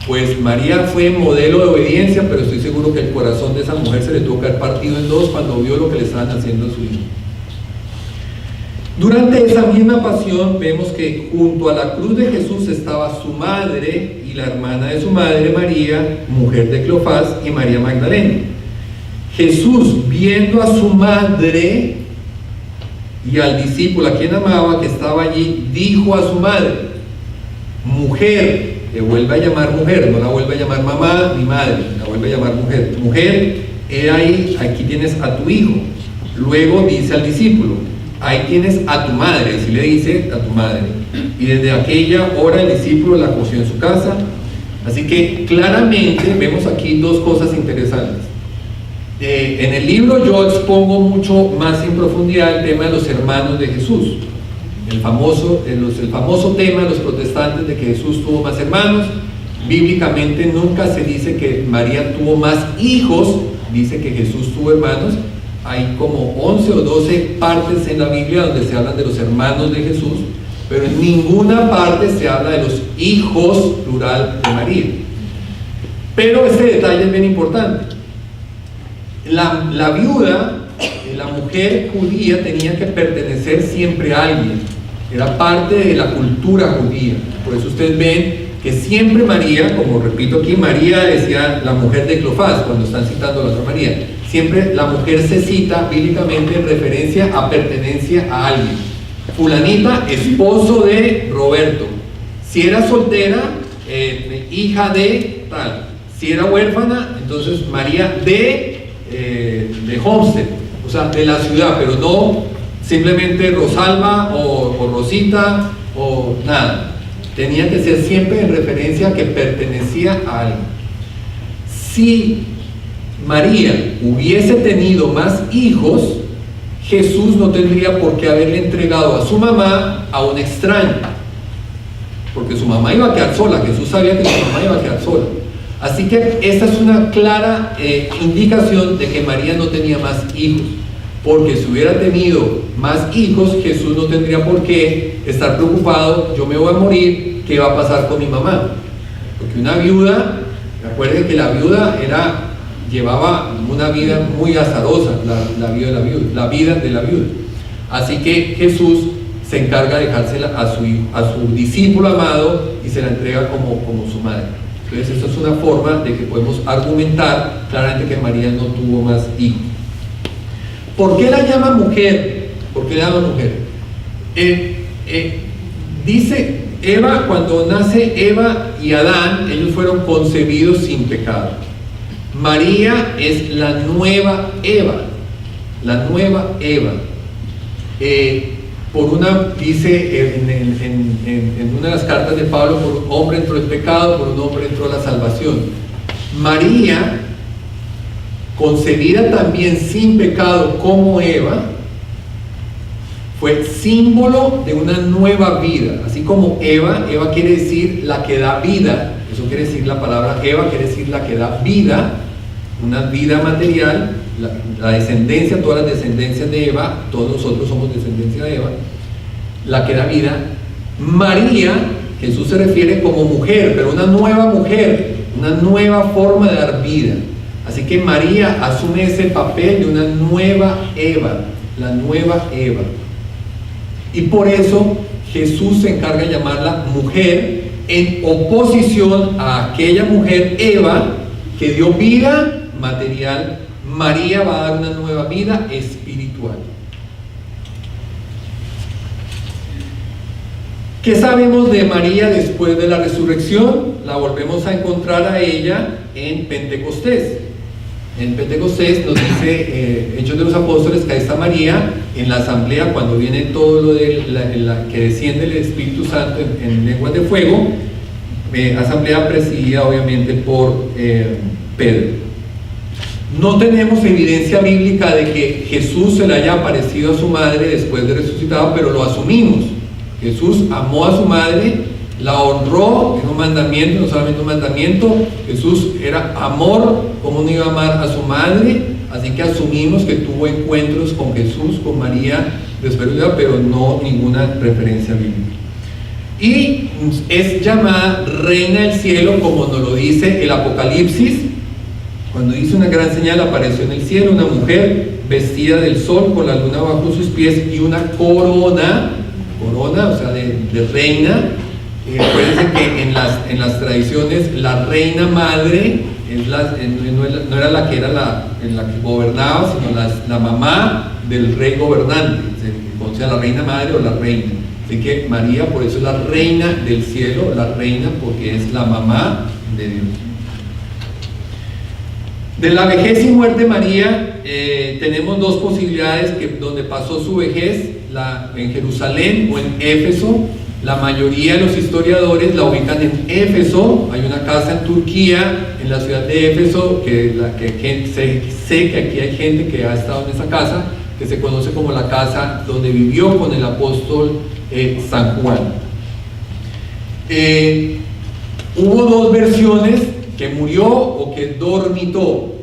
Pues María fue modelo de obediencia, pero estoy seguro que el corazón de esa mujer se le tuvo que haber partido en dos cuando vio lo que le estaban haciendo a su hijo. Durante esa misma pasión vemos que junto a la cruz de Jesús estaba su madre y la hermana de su madre, María, mujer de Cleofás, y María Magdalena. Jesús, viendo a su madre y al discípulo a quien amaba, que estaba allí, dijo a su madre: mujer. Le vuelve a llamar mujer, no la vuelve a llamar mamá ni madre, la vuelve a llamar mujer. Mujer, he ahí, aquí tienes a tu hijo. Luego dice al discípulo: ahí tienes a tu madre, así le dice a tu madre. Y desde aquella hora el discípulo la acogió en su casa. Así que claramente vemos aquí dos cosas interesantes. En el libro yo expongo mucho más en profundidad el tema de los hermanos de Jesús. El famoso tema de los protestantes de que Jesús tuvo más hermanos. Bíblicamente nunca se dice que María tuvo más hijos, dice que Jesús tuvo hermanos. Hay como 11 o 12 partes en la Biblia donde se hablan de los hermanos de Jesús, pero en ninguna parte se habla de los hijos, plural, de María. Pero este detalle es bien importante. La viuda, la mujer judía, tenía que pertenecer siempre a alguien. Era parte de la cultura judía. Por eso ustedes ven que siempre María, como repito aquí, María decía la mujer de Cleofás, cuando están citando a la otra María, siempre la mujer se cita bíblicamente en referencia a pertenencia a alguien. Fulanita, esposo de Roberto. Si era soltera, hija de tal. Si era huérfana, entonces María de Homestead, o sea, de la ciudad, pero no simplemente Rosalba o Rosita o nada. Tenía que ser siempre en referencia a que pertenecía a alguien. Si María hubiese tenido más hijos, Jesús no tendría por qué haberle entregado a su mamá a un extraño, porque su mamá iba a quedar sola. Jesús sabía que su mamá iba a quedar sola. Así que esta es una clara indicación de que María no tenía más hijos, porque si hubiera tenido más hijos, Jesús no tendría por qué estar preocupado: yo me voy a morir, ¿qué va a pasar con mi mamá? Porque una viuda, recuerden que la viuda llevaba una vida muy azarosa, la vida de la viuda. Así que Jesús se encarga de dejársela a su discípulo amado y se la entrega como su madre. Entonces esto es una forma de que podemos argumentar claramente que María no tuvo más hijos. ¿Por qué la llama mujer? ¿Por qué la llama mujer? Dice Eva, cuando nace Eva y Adán, ellos fueron concebidos sin pecado. María es la nueva Eva, la nueva Eva. Dice en una de las cartas de Pablo: por un hombre entró el pecado, por un hombre entró la salvación. María, concebida también sin pecado como Eva, fue símbolo de una nueva vida. Así como Eva quiere decir la que da vida, eso quiere decir la palabra Eva, quiere decir la que da vida, una vida material. La descendencia, todas las descendencias de Eva, todos nosotros somos descendencia de Eva, la que da vida. María, Jesús se refiere como mujer, pero una nueva mujer, una nueva forma de dar vida. Así que María asume ese papel de una nueva Eva, la nueva Eva. Y por eso Jesús se encarga de llamarla mujer, en oposición a aquella mujer, Eva, que dio vida material. María va a dar una nueva vida espiritual. ¿Qué sabemos de María después de la resurrección? La volvemos a encontrar a ella en Pentecostés. En Pentecostés nos dice Hechos de los Apóstoles que ahí está María en la asamblea cuando viene todo lo de que desciende el Espíritu Santo en lenguas de fuego, asamblea presidida obviamente por Pedro. No tenemos evidencia bíblica de que Jesús se le haya aparecido a su madre después de resucitado, pero lo asumimos. Jesús amó a su madre, la honró en un mandamiento, no solamente un mandamiento. Jesús era amor, ¿cómo no iba a amar a su madre? Así que asumimos que tuvo encuentros con Jesús, con María después de, pero no ninguna referencia bíblica. Y es llamada Reina del Cielo, como nos lo dice el Apocalipsis. Cuando dice una gran señal, apareció en el cielo una mujer vestida del sol con la luna bajo sus pies y una corona, o sea, de reina. Acuérdense que en las tradiciones la reina madre no era la que era la que gobernaba, sino la mamá del rey gobernante, o sea, la reina madre o la reina. Así que María, por eso es la reina del cielo, la reina porque es la mamá de Dios. De la vejez y muerte de María tenemos dos posibilidades donde pasó su vejez, en Jerusalén o en Éfeso. La mayoría de los historiadores la ubican en Éfeso. Hay una casa en Turquía, en la ciudad de Éfeso, sé que aquí hay gente que ha estado en esa casa, que se conoce como la casa donde vivió con el apóstol San Juan. Hubo dos versiones: que murió o que dormitó.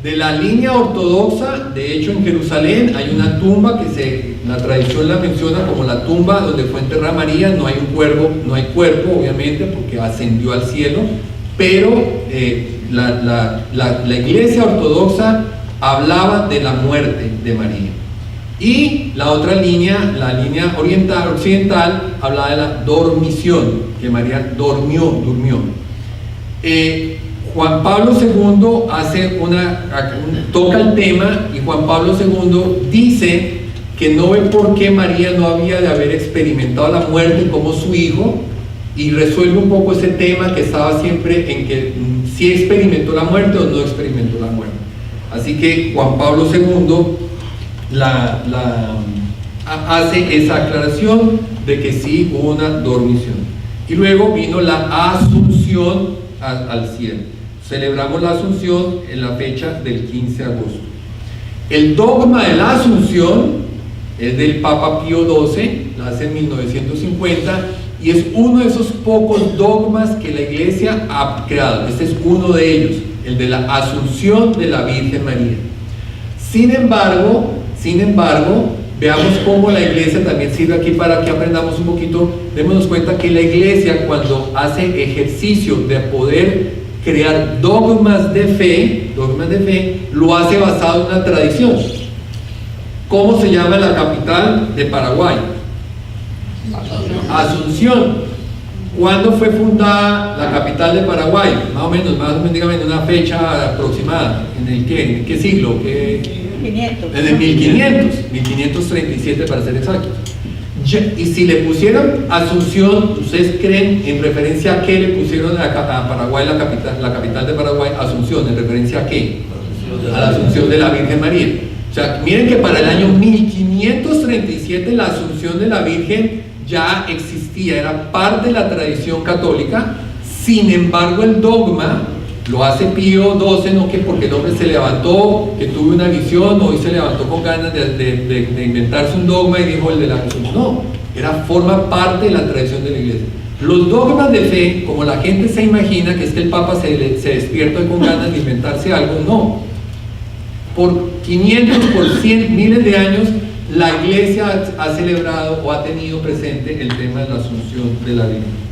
De la línea ortodoxa, de hecho en Jerusalén hay una tumba que la tradición la menciona como la tumba donde fue enterrada María. No hay cuerpo obviamente porque ascendió al cielo, pero la iglesia ortodoxa hablaba de la muerte de María. Y la otra línea, la línea occidental, hablaba de la dormición, que María durmió. Juan Pablo II toca el tema, y Juan Pablo II dice que no ve por qué María no había de haber experimentado la muerte como su hijo, y resuelve un poco ese tema que estaba siempre en que si experimentó la muerte o no experimentó la muerte. Así que Juan Pablo II hace esa aclaración de que sí hubo una dormición. Y luego vino la asunción al cielo. Celebramos la Asunción en la fecha del 15 de agosto. El dogma de la Asunción es del Papa Pío XII, la hace en 1950, y es uno de esos pocos dogmas que la Iglesia ha creado. Este es uno de ellos, el de la Asunción de la Virgen María. Sin embargo, veamos cómo la Iglesia también sirve aquí para que aprendamos un poquito. Démonos cuenta que la Iglesia, cuando hace ejercicio de poder crear dogmas de fe, lo hace basado en una tradición. ¿Cómo se llama la capital de Paraguay? Asunción. ¿Cuándo fue fundada la capital de Paraguay? Más o menos, dígame una fecha aproximada. ¿En qué siglo? 500. En el 1537 para ser exactos. Y si le pusieron Asunción, ¿ustedes creen en referencia a qué le pusieron a Paraguay la capital de Paraguay, Asunción? ¿En referencia a qué? A la Asunción de la Virgen María. O sea, miren que para el año 1537 la Asunción de la Virgen ya existía, era parte de la tradición católica. Sin embargo, el dogma lo hace Pío XII, no que porque el hombre se levantó, que tuvo una visión, hoy se levantó con ganas de inventarse un dogma y dijo el de la Asunción. No, forma parte de la tradición de la Iglesia. Los dogmas de fe, como la gente se imagina que es que el Papa se despierta con ganas de inventarse algo, no. Por 500, por 100, miles de años, la Iglesia ha celebrado o ha tenido presente el tema de la Asunción de la Virgen.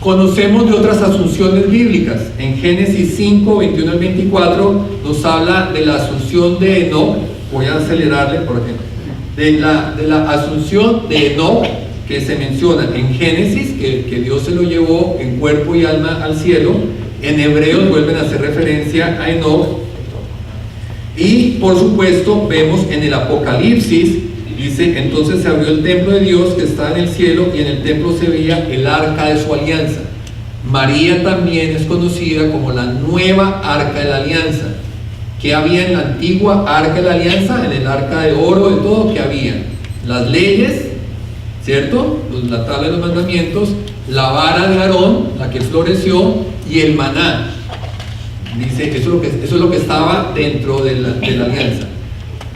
Conocemos de otras asunciones bíblicas. En Génesis 5, 21 al 24 nos habla de la asunción de Enoc. Voy a acelerarle, por ejemplo. De la asunción de Enoc, que se menciona en Génesis, que Dios se lo llevó en cuerpo y alma al cielo. En Hebreos vuelven a hacer referencia a Enoc. Y por supuesto vemos en el Apocalipsis, dice: entonces se abrió el templo de Dios que está en el cielo, y en el templo se veía el arca de su alianza. María también es conocida como la nueva arca de la alianza. ¿Qué había en la antigua arca de la alianza? En el arca de oro, de todo, ¿qué había? Las leyes, ¿cierto? La tabla de los mandamientos, la vara de Aarón, la que floreció, y el maná. Dice, eso es lo que estaba dentro de la alianza.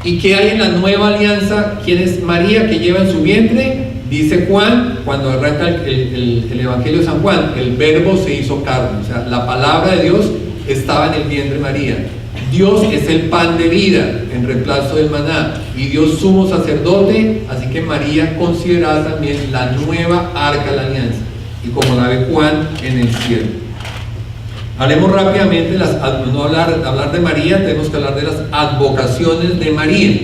¿Y qué hay en la nueva alianza? ¿Quién es María que lleva en su vientre? Dice Juan, cuando arranca el Evangelio de San Juan, el verbo se hizo carne. O sea, la palabra de Dios estaba en el vientre de María. Dios es el pan de vida en reemplazo del maná, y Dios sumo sacerdote, así que María considerada también la nueva arca de la alianza, y como la ve Juan, en el cielo. Hablemos rápidamente, no hablar de María, tenemos que hablar de las advocaciones de María,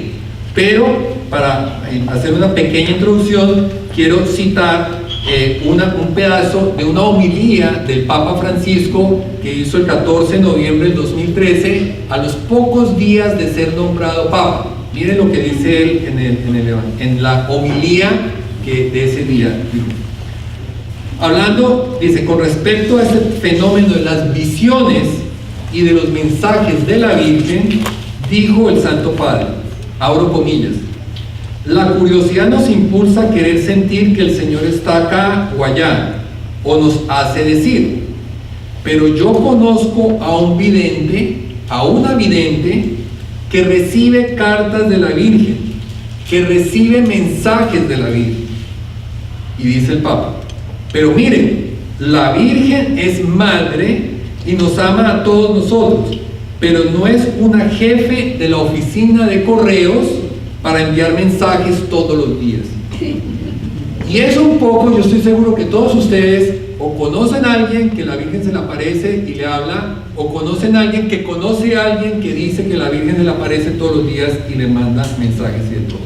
pero para hacer una pequeña introducción quiero citar un pedazo de una homilía del Papa Francisco que hizo el 14 de noviembre del 2013, a los pocos días de ser nombrado Papa. Miren lo que dice él en la homilía de ese día. Hablando, dice: con respecto a este fenómeno de las visiones y de los mensajes de la Virgen, dijo el Santo Padre, abro comillas: la curiosidad nos impulsa a querer sentir que el Señor está acá o allá, o nos hace decir: pero yo conozco a un vidente, a una vidente, que recibe cartas de la Virgen, que recibe mensajes de la Virgen. Y dice el Papa: pero miren, la Virgen es madre y nos ama a todos nosotros, pero no es una jefe de la oficina de correos para enviar mensajes todos los días. Y eso un poco, yo estoy seguro que todos ustedes o conocen a alguien que la Virgen se le aparece y le habla, o conocen a alguien que conoce a alguien que dice que la Virgen se le aparece todos los días y le manda mensajes y de todo.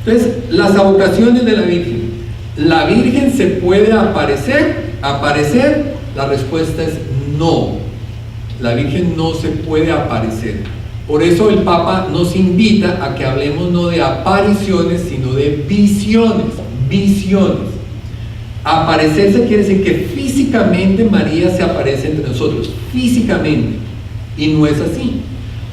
Entonces, las advocaciones de la Virgen. ¿La Virgen se puede aparecer? La respuesta es no. La Virgen no se puede aparecer. Por eso el Papa nos invita a que hablemos no de apariciones, sino de visiones. Visiones. Aparecerse quiere decir que físicamente María se aparece entre nosotros, físicamente. Y no es así.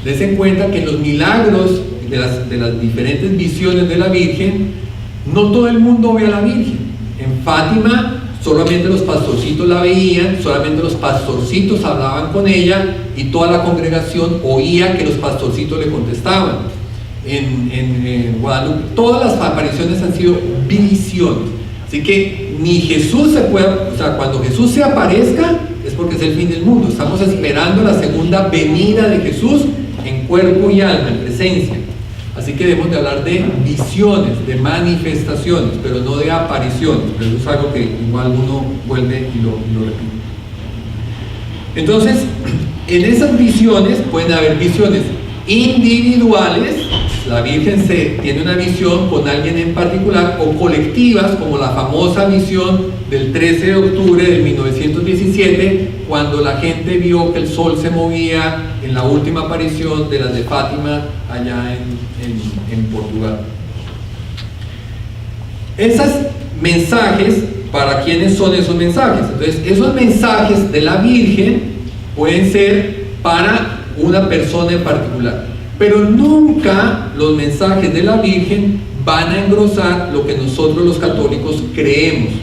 Dense cuenta que en los milagros de las diferentes visiones de la Virgen, no todo el mundo ve a la Virgen. En Fátima solamente los pastorcitos la veían, solamente los pastorcitos hablaban con ella, y toda la congregación oía que los pastorcitos le contestaban. En Guadalupe, todas las apariciones han sido visiones. Así que ni Jesús se puede, o sea, cuando Jesús se aparezca es porque es el fin del mundo. Estamos esperando la segunda venida de Jesús en cuerpo y alma, en presencia. Así que debemos de hablar de visiones, de manifestaciones, pero no de apariciones. Pero eso es algo que igual uno vuelve y lo repite. Entonces, en esas visiones pueden haber visiones individuales. La Virgen tiene una visión con alguien en particular, o colectivas, como la famosa visión del 13 de octubre de 1917, cuando la gente vio que el sol se movía en la última aparición de las de Fátima allá en Portugal. Esos mensajes, ¿para quiénes son esos mensajes? Entonces, esos mensajes de la Virgen pueden ser para una persona en particular, pero nunca los mensajes de la Virgen van a engrosar lo que nosotros los católicos creemos,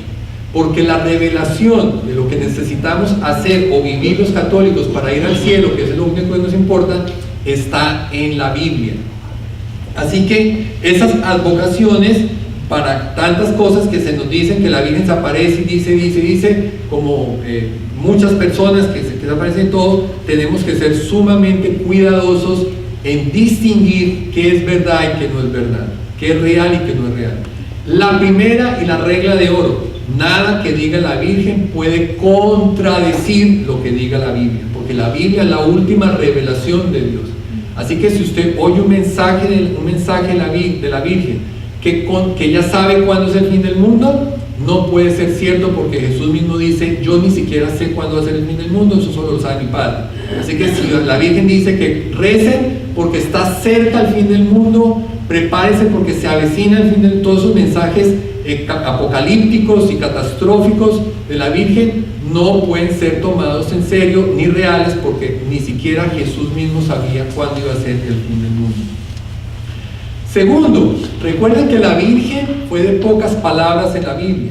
porque la revelación de lo que necesitamos hacer o vivir los católicos para ir al cielo, que es lo único que nos importa, está en la Biblia. Así que esas advocaciones para tantas cosas que se nos dicen, que la Virgen se aparece y dice, como muchas personas que se aparecen todo, tenemos que ser sumamente cuidadosos en distinguir qué es verdad y qué no es verdad, qué es real y qué no es real. La primera y la regla de oro: nada que diga la Virgen puede contradecir lo que diga la Biblia, porque la Biblia es la última revelación de Dios. Así que si usted oye un mensaje de la Virgen que ella sabe cuándo es el fin del mundo, no puede ser cierto, porque Jesús mismo dice: yo ni siquiera sé cuándo va a ser el fin del mundo, eso solo lo sabe mi Padre. Así que si la Virgen dice que recen porque está cerca el fin del mundo, prepárese porque se avecina el fin del mundo, todos esos mensajes apocalípticos y catastróficos de la Virgen no pueden ser tomados en serio ni reales, porque ni siquiera Jesús mismo sabía cuándo iba a ser el fin del mundo. Segundo, recuerden que la Virgen fue de pocas palabras en la Biblia,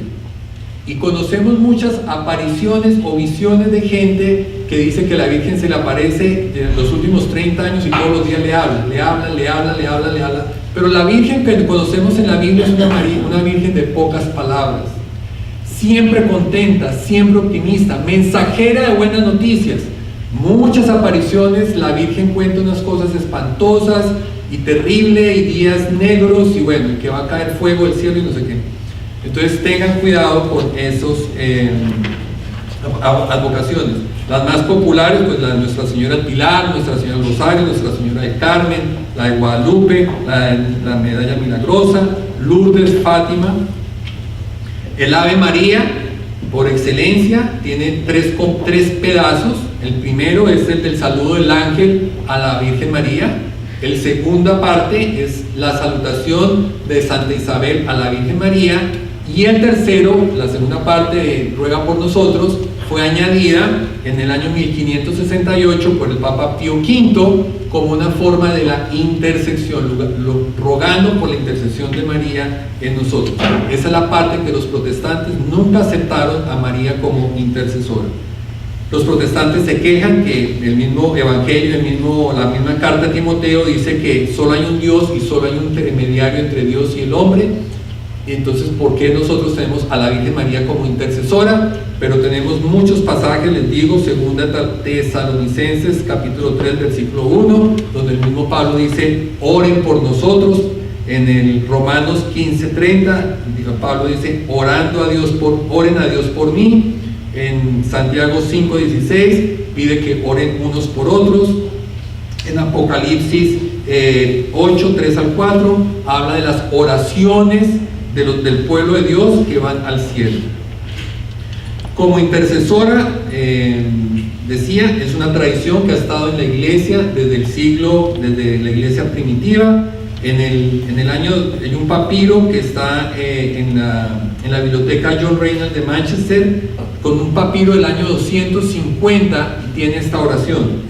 y conocemos muchas apariciones o visiones de gente que dice que la Virgen se le aparece en los últimos 30 años y todos los días le habla. Pero la Virgen que conocemos en la Biblia es una Virgen de pocas palabras, siempre contenta, siempre optimista, mensajera de buenas noticias. Muchas apariciones, la Virgen cuenta unas cosas espantosas y terribles, y días negros, y bueno, que va a caer fuego del cielo y no sé qué. Entonces tengan cuidado con esos advocaciones. Las más populares, pues la de Nuestra Señora del Pilar, Nuestra Señora del Rosario, Nuestra Señora de Carmen, la de Guadalupe, la Medalla Milagrosa, Lourdes, Fátima. El Ave María, por excelencia, tiene tres pedazos. El primero es el del saludo del ángel a la Virgen María. La segunda parte es la salutación de Santa Isabel a la Virgen María. Y el tercero, la segunda parte de Ruega por nosotros, fue añadida en el año 1568 por el Papa Pío V como una forma de la intersección, rogando por la intercesión de María en nosotros. Esa es la parte que los protestantes nunca aceptaron a María como intercesora. Los protestantes se quejan que el mismo Evangelio, la misma carta de Timoteo dice que solo hay un Dios y solo hay un intermediario entre Dios y el hombre. Entonces, ¿por qué nosotros tenemos a la Virgen María como intercesora? Pero tenemos muchos pasajes, les digo, 2 Tesalonicenses capítulo 3 versículo 1, donde el mismo Pablo dice: oren por nosotros. En el Romanos 15:30, Pablo dice: oren a Dios por mí. En Santiago 5:16 pide que oren unos por otros. En Apocalipsis 8:3-4 habla de las oraciones del pueblo de Dios que van al cielo. Como intercesora, decía, es una tradición que ha estado en la iglesia desde la iglesia primitiva. Hay un papiro que está en la biblioteca John Reynolds de Manchester, con un papiro del año 250, y tiene esta oración: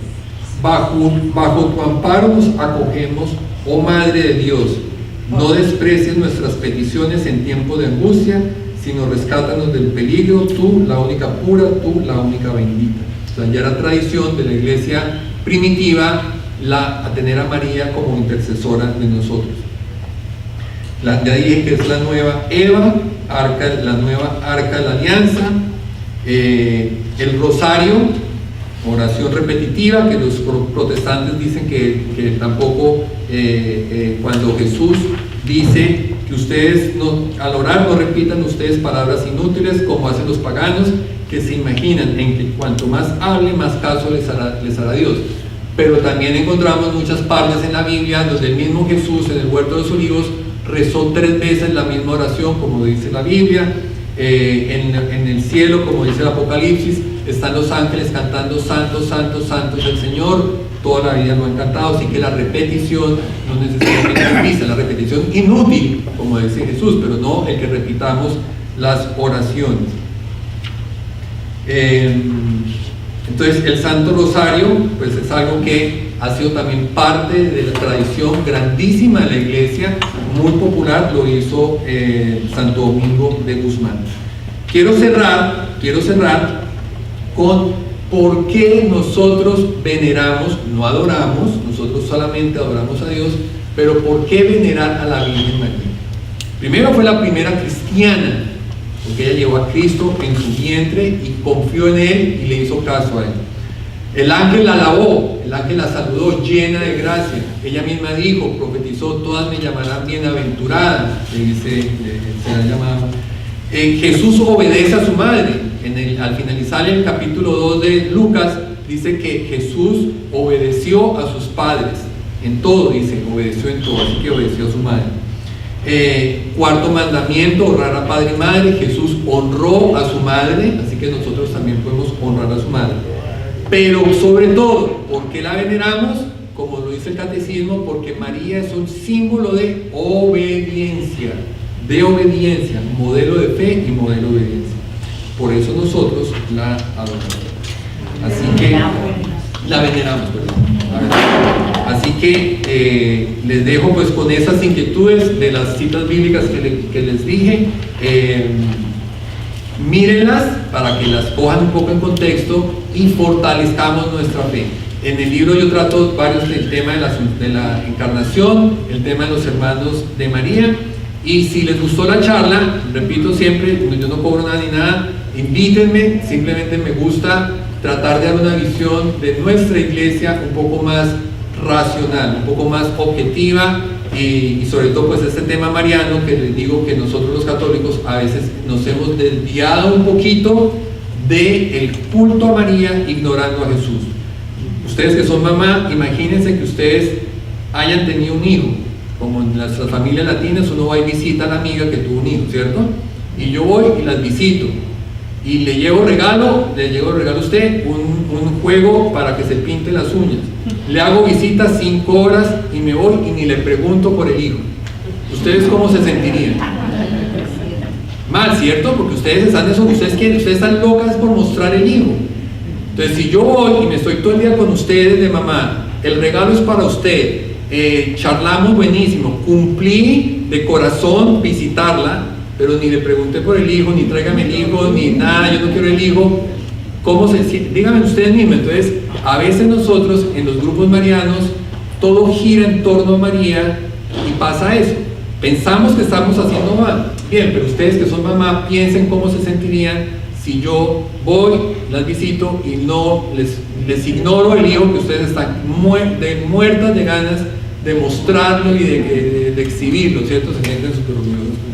bajo tu amparo nos acogemos, oh Madre de Dios. No desprecies nuestras peticiones en tiempo de angustia, sino rescátanos del peligro, tú, la única pura, tú, la única bendita. O sea, ya era tradición de la iglesia primitiva a tener a María como intercesora de nosotros. Ya dije que es la nueva Eva, la nueva arca de la alianza. El rosario, oración repetitiva, que los protestantes dicen que tampoco, cuando Jesús dice que ustedes al orar no repitan ustedes palabras inútiles como hacen los paganos, que se imaginan en que cuanto más hable, más caso les hará Dios. Pero también encontramos muchas partes en la Biblia donde el mismo Jesús en el huerto de los olivos rezó 3 veces la misma oración, como dice la Biblia. En el cielo, como dice el Apocalipsis, están los ángeles cantando: santo, santo, santo es el Señor. Toda la vida lo han cantado, así que la repetición no necesariamente es misa, la repetición inútil, como dice Jesús, pero no el que repitamos las oraciones. Entonces, el Santo Rosario, pues es algo que ha sido también parte de la tradición grandísima de la iglesia, muy popular, lo hizo Santo Domingo de Guzmán. Quiero cerrar con por qué nosotros veneramos, no adoramos, nosotros solamente adoramos a Dios, pero por qué venerar a la Virgen María. Primero, fue la primera cristiana, porque ella llevó a Cristo en su vientre y confió en Él y le hizo caso a Él. El ángel la alabó, el ángel la saludó llena de gracia. Ella misma dijo, profetizó: todas me llamarán bienaventurada. Se la llamaba. Jesús obedece a su madre. Al finalizar el capítulo 2 de Lucas, dice que Jesús obedeció a sus padres en todo, dice, obedeció en todo, así que obedeció a su madre. Cuarto mandamiento, honrar a padre y madre. Jesús honró a su madre, así que nosotros también podemos honrar a su madre. Pero sobre todo, ¿por qué la veneramos? Como lo dice el catecismo, porque María es un símbolo de obediencia, modelo de fe y modelo de obediencia. Por eso nosotros la adoramos. Así que la veneramos, perdón. Así que les dejo pues con esas inquietudes de las citas bíblicas que les dije. Mírenlas para que las cojan un poco en contexto y fortalezcamos nuestra fe. En el libro yo trato varios del tema de la encarnación, el tema de los hermanos de María. Y si les gustó la charla, repito siempre, yo no cobro nada ni nada, invítenme, simplemente me gusta tratar de dar una visión de nuestra iglesia un poco más racional, un poco más objetiva y sobre todo pues este tema mariano que les digo que nosotros los católicos a veces nos hemos desviado un poquito del culto a María ignorando a Jesús. Ustedes que son mamá, imagínense que ustedes hayan tenido un hijo, como en las familias latinas uno va y visita a la amiga que tuvo un hijo, ¿cierto? Y yo voy y las visito y le llevo regalo a usted, un juego para que se pinte las uñas. Le hago visitas 5 horas y me voy y ni le pregunto por el hijo. ¿Ustedes cómo se sentirían? Mal, ¿cierto? Porque ustedes están eso, ustedes están locas por mostrar el hijo. Entonces, si yo voy y me estoy todo el día con ustedes de mamá, el regalo es para usted, charlamos buenísimo, cumplí de corazón visitarla, pero ni le pregunté por el hijo, ni tráigame el hijo, ni nada, yo no quiero el hijo. ¿Cómo se siente? Díganme ustedes mismos. Entonces, a veces nosotros en los grupos marianos, todo gira en torno a María y pasa eso. Pensamos que estamos haciendo mal. Bien, pero ustedes que son mamá, piensen cómo se sentirían si yo voy, las visito y no les ignoro el hijo que ustedes están muertas de ganas de mostrarlo y de exhibirlo, ¿cierto? Se sienten súper orgullosos.